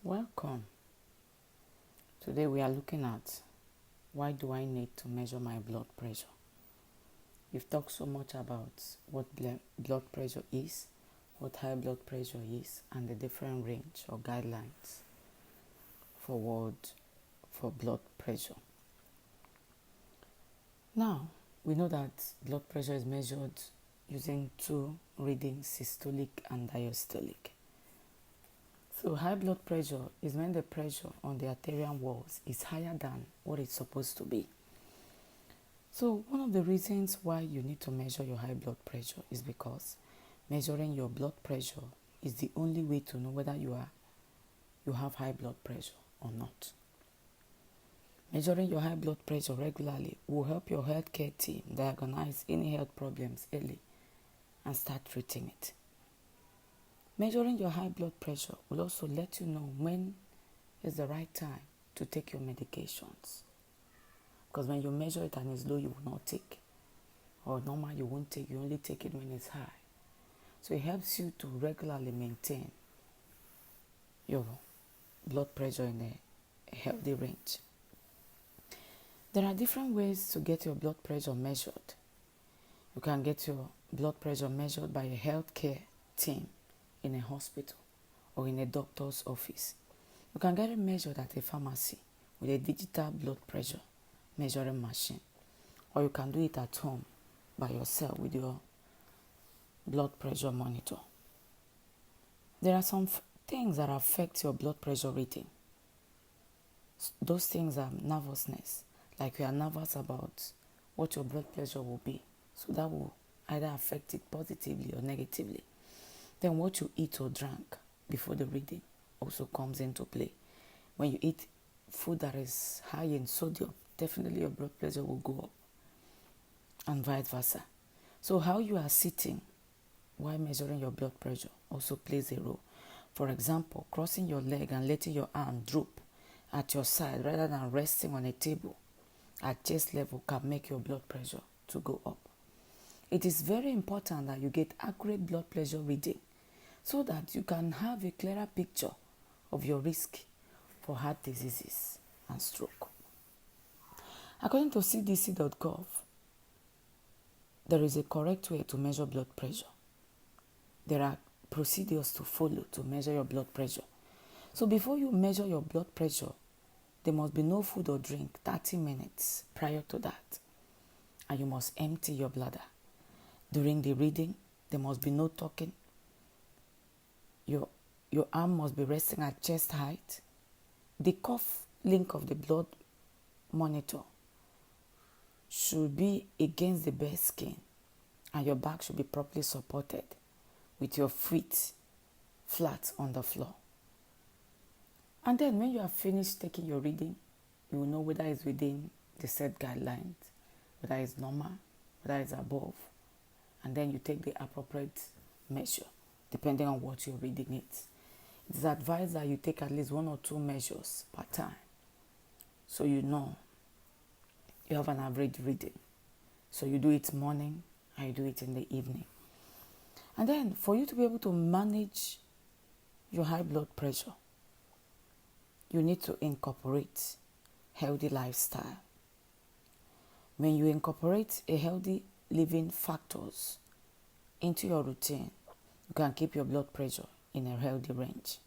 Welcome. Today we are looking at why do I need to measure my blood pressure? We've talked so much about what blood pressure is, what high blood pressure is, and the different range or guidelines for blood pressure. Now, we know that blood pressure is measured using two readings, systolic and diastolic. So high blood pressure is when the pressure on the arterial walls is higher than what it's supposed to be. So one of the reasons why you need to measure your high blood pressure is because measuring your blood pressure is the only way to know whether you have high blood pressure or not. Measuring your high blood pressure regularly will help your healthcare team diagnose any health problems early and start treating it. Measuring your high blood pressure will also let you know when is the right time to take your medications. Because when you measure it and it's low, you will not take. Or normal, you won't take. You only take it when it's high. So it helps you to regularly maintain your blood pressure in a healthy range. There are different ways to get your blood pressure measured. You can get your blood pressure measured by a healthcare team in a hospital or in a doctor's office. You can get it measured at a pharmacy with a digital blood pressure measuring machine, or you can do it at home by yourself with your blood pressure monitor. There are some things that affect your blood pressure reading. Those things are nervousness, like you are nervous about what your blood pressure will be, so that will either affect it positively or negatively. Then what you eat or drink before the reading also comes into play. When you eat food that is high in sodium, definitely your blood pressure will go up, and vice versa. So how you are sitting while measuring your blood pressure also plays a role. For example, crossing your leg and letting your arm droop at your side rather than resting on a table at chest level can make your blood pressure to go up. It is very important that you get accurate blood pressure reading so that you can have a clearer picture of your risk for heart diseases and stroke. According to cdc.gov, there is a correct way to measure blood pressure. There are procedures to follow to measure your blood pressure. So before you measure your blood pressure, there must be no food or drink 30 minutes prior to that. And you must empty your bladder. During the reading, there must be no talking. Your arm must be resting at chest height. The cuff link of the blood monitor should be against the bare skin, and your back should be properly supported with your feet flat on the floor. And then when you have finished taking your reading, you will know whether it's within the set guidelines, whether it's normal, whether it's above, and then you take the appropriate measure depending on what your reading is. It is advised that you take at least 1 or 2 measures per time, so you know you have an average reading. So you do it morning and you do it in the evening. And then for you to be able to manage your high blood pressure, you need to incorporate healthy lifestyle. When you incorporate a healthy living factors into your routine, you can keep your blood pressure in a healthy range.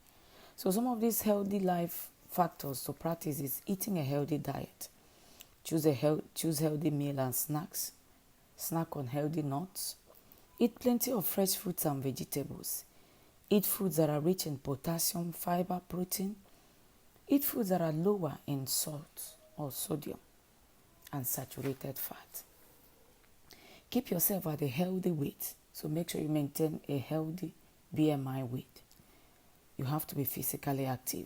So some of these healthy life factors to practice is eating a healthy diet. Choose healthy meal and snacks. Snack on healthy nuts. Eat plenty of fresh fruits and vegetables. Eat foods that are rich in potassium, fiber, protein. Eat foods that are lower in salt or sodium and saturated fat. Keep yourself at a healthy weight. So make sure you maintain a healthy BMI weight. You have to be physically active.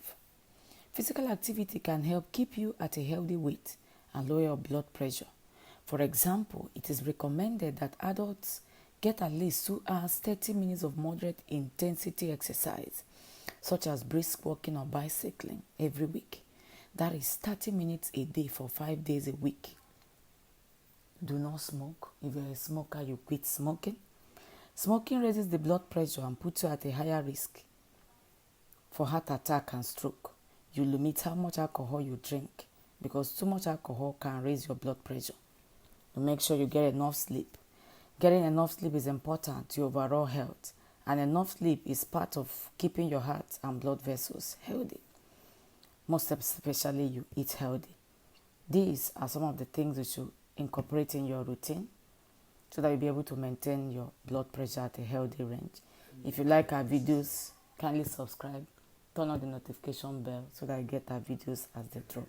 Physical activity can help keep you at a healthy weight and lower your blood pressure. For example, it is recommended that adults get at least 2 hours, 30 minutes of moderate intensity exercise, such as brisk walking or bicycling every week. That is 30 minutes a day for 5 days a week. Do not smoke. If you're a smoker, you quit smoking. Smoking raises the blood pressure and puts you at a higher risk for heart attack and stroke. You limit how much alcohol you drink, because too much alcohol can raise your blood pressure. You make sure you get enough sleep. Getting enough sleep is important to your overall health, and enough sleep is part of keeping your heart and blood vessels healthy. Most especially, you eat healthy. These are some of the things you should incorporate in your routine so that you'll be able to maintain your blood pressure at a healthy range. If you like our videos, kindly subscribe, turn on the notification bell so that you get our videos as they drop.